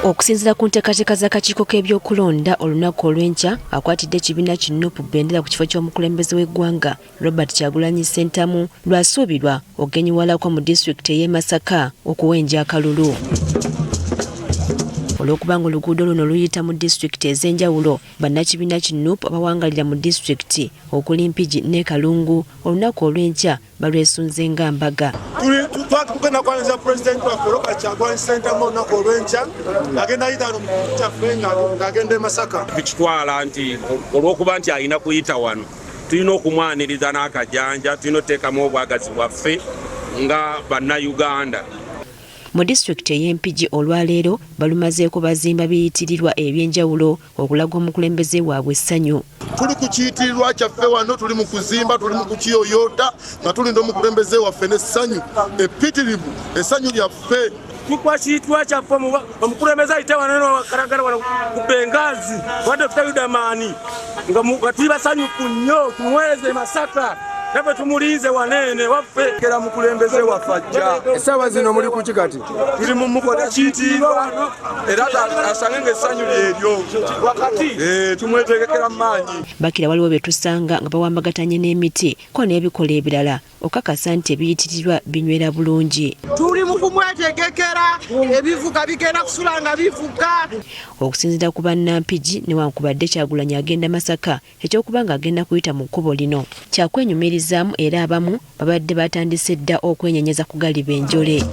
Okusinziira ku nteekateeka z'akakiiko k'ebyokulonda olunaku olw'enkya akwatidde ekibiina ki Nuupu bbendera ku kifo ky'omukulembeze w'eggwanga Robert Kyagulanyi Ssentamu lwasuubirwa okugenyiwalako mu disitulikiti ey'e Masaka okuwenja akalulu. Olw'okubanga oluguudo luno luyita mu disitulikiti ez'enjawulo, bannakibiina ki Nuupu abawangalira mu disitulikiti okuli Mpigi ne Kalungu olunaku olw'enkya balwesunze nga mbaga. Tugenda kwaniriza pulezidenti waffe Robert Kyagulanyi Ssentamu olunaku olw'enkya agenda ayita wano mu kyaffe ng'agenda e Masaka. Tukitwala nti olw'okuba nti alina kuyita wano tulina okumwaniriza n'akajanja, tulina oteekamu obwagazi bwaffe nga bannayuganda. Mu disitulikiti ey'Empigi olwaleero balumazeeko bazimba biyitirirwa ebyenjawulo okulaga omukulembeze waabwe essanyu. Tuli ku kiyitirirwa kyaffe wano, tuli mu kuzimba, tuli mu kukiyoyoota nga tulinda omukulembeze waffe n'essanyu epitirivu, essanyu lyaffe. Tukwa kiyitirirwa kyaffe omukulembeze ayite wano Kalagala wano ku Bengaazi wadde Tutayudamaani nga tuli basanyufu nnyo tumweze Masaka. Nabe tumulinze wanene waffe kera mukulembeze wafajja. Essaawa zino muli ku kikati tuli mu mukola kiyitirirwa wano era asange ng'essanyu lyeryo wakati tumwetegekera mu maanyi. Bakira waliwo bye tusanga nga bawambagatanye n'emiti ko n'ebikola ebirala okakasa nti ebiyitirirwa binywera bulungi. Tuli mu kumwetegekera ebivuga bigenda kusula nga bivuga. Okusinziira ku bannampigi newankubadde Kyagulanyi agenda Masaka, ekyokuba nga agenda kuyita mu kkubo lino kyakwenyumirizaamu era abamu babadde batandise dda okwenyenyeza ku galiba enjole.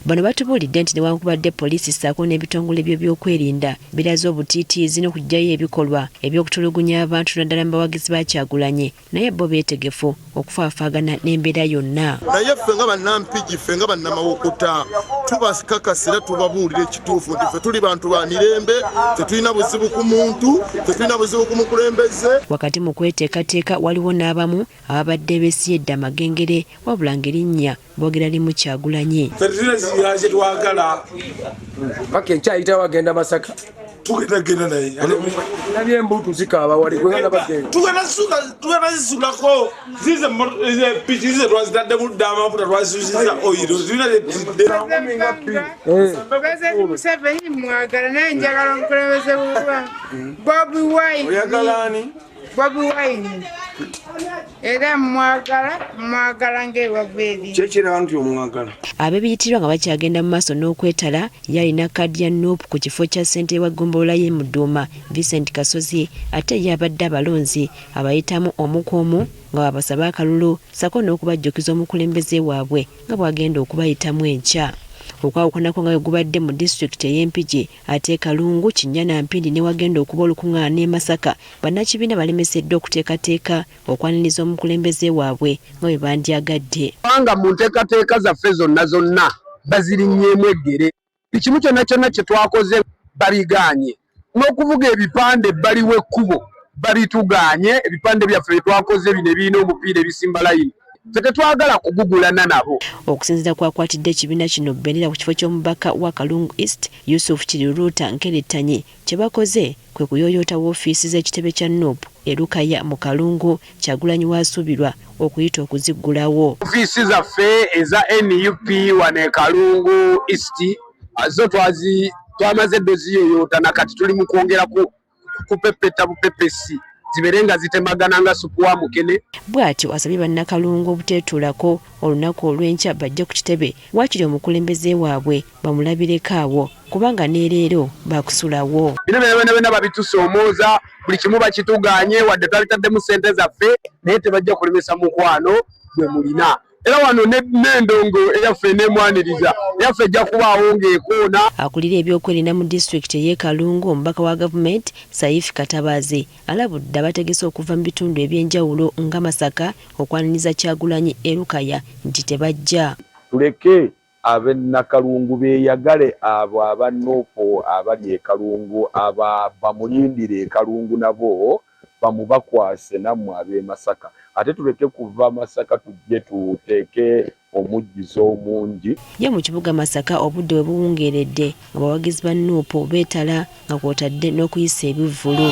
Bano batubuulidde nti newankubadde poliisi ssaako n'ebitongole by'ebyokwerinda biraze obutiitiizi n'okugyayo ebikolwa eby'okutulugunya abantu naddala mu bawagizi ba Kyagulanyi, naye bo beetegefu okufaafaagana n'embeera yonna. Naye ffe nga bannampigi, ffe nga bannamawokota tubakakasira tubabuulira ekituufu nti ffe tuli bantu ba mirembe, tetulina buzibu ku muntu, tetulina buzibu ku mukulembeze. Wakati mu kweteekateeka waliwo n'abamu ababadde beesiye amagengere wabula ng'erinnya boogera limu Kyagulanyi. Yaje twagala paka enkyayita wagenda Masaka tugenda naye nabye embutu zikaaba wali kwegenda bagenda tugenda zisulako zize piki zize twazitadde mu ddaama mafuta twazisuziza oyiro zirina zidde. President Museveni mwagala naye njagala omukulembeze Bobi Wine. Oyagalani? Bobi Wine. Era mwagala ng'ewaveeri. Kyekirawo nti omwagala. Ab'ebiyitirirwa nga bakyagenda mu maaso n'okwetala yalina kkaadi ya Nuupu ku kifo kya ssentebe wa ggombolola y'e Muduuma Vincent Kasozi, ate ye abadde abalonzi abayitamu omu ku omu nga babasaba akalulu sako n'okubajjukiza omukulembeze waabwe nga bw'agenda okubayitamu enkya. Okwawukanako nga bwe gubadde mu disitulikiti ey'Empigi ate Kalungu, Kinyana, Mpindi ne wagenda okuba olukuŋŋaana e Masaka, bannakibiina balemeseddwa okuteekateeka okwaniriza omukulembeze waabwe nga bwe bandyagadde. Kubanga mu nteekateeka zaffe zonna bazirinnyeemu eggere. Ekimu kyonna kye twakoze babigaanye, n'okuvuga ebipande ebbali w'ekkubo babitugaanye. Ebipande byaffe bye twakoze bino ebirina omupiira ebisimba layini tetwagala kugugulana nabo. Okusinziira kwakwatidde ekibiina kino bbendera ku kifo ky'omubaka wa Kalungu East Yusuf Kiriruta Nkeretanyi, kye bakoze kwe kuyoyoota woofiisi z'ekitebe kya Nuupu e Lukaya mu Kalungu, Kyagulanyi waasuubirwa okuyita okuziggulawo. Ofiisi zaffe eza NUP wano e Kalungu East zo twamaze doziyoyoota na kati tuli mu kwongera kupepeta bupepesi zibeere nga zitemagana nga supu wa mukene. Bw'atyo asabye bannakalungu obuteetuulako olunaku olw'enkya bajje ku kitebe waakiri omukulembeze waabwe bamulabireko awo kubanga neeleero baakusulawo. Bino byonna babitusoomooza, buli kimu bakitugaanye wadde twabitaddemu ssente zaffe naye tebajja kulemesa mukwano gwe mulina. Era wano n'endongo eyaffe n'emwaniriza eyaffe ejja kubaawo ng'ekoona. Akulira ebyokwerinda mu disitulikiti ey'e Kalungu, omubaka wa gavumenti Saifu Katabazi alabudde abategese okuva mu bitundu ebyenjawulo nga Masaka okwaniriza Kyagulanyi e Lukaya nti tebajja. Tuleke ab'Nakalungu beeyagale abo aba Nuupu abali e Kalungu bamulindire e Kalungu nabo bamubakwase nammwe ab'e Masaka. Ate tuleke kuva Masaka tujje tuteeke omujjuzo omungi. Ye mu kibuga Masaka obudde bwe buwungeeredde nga bawagizi ba Nuupu beetala nga kw'otadde n'okuyisa ebivvulu.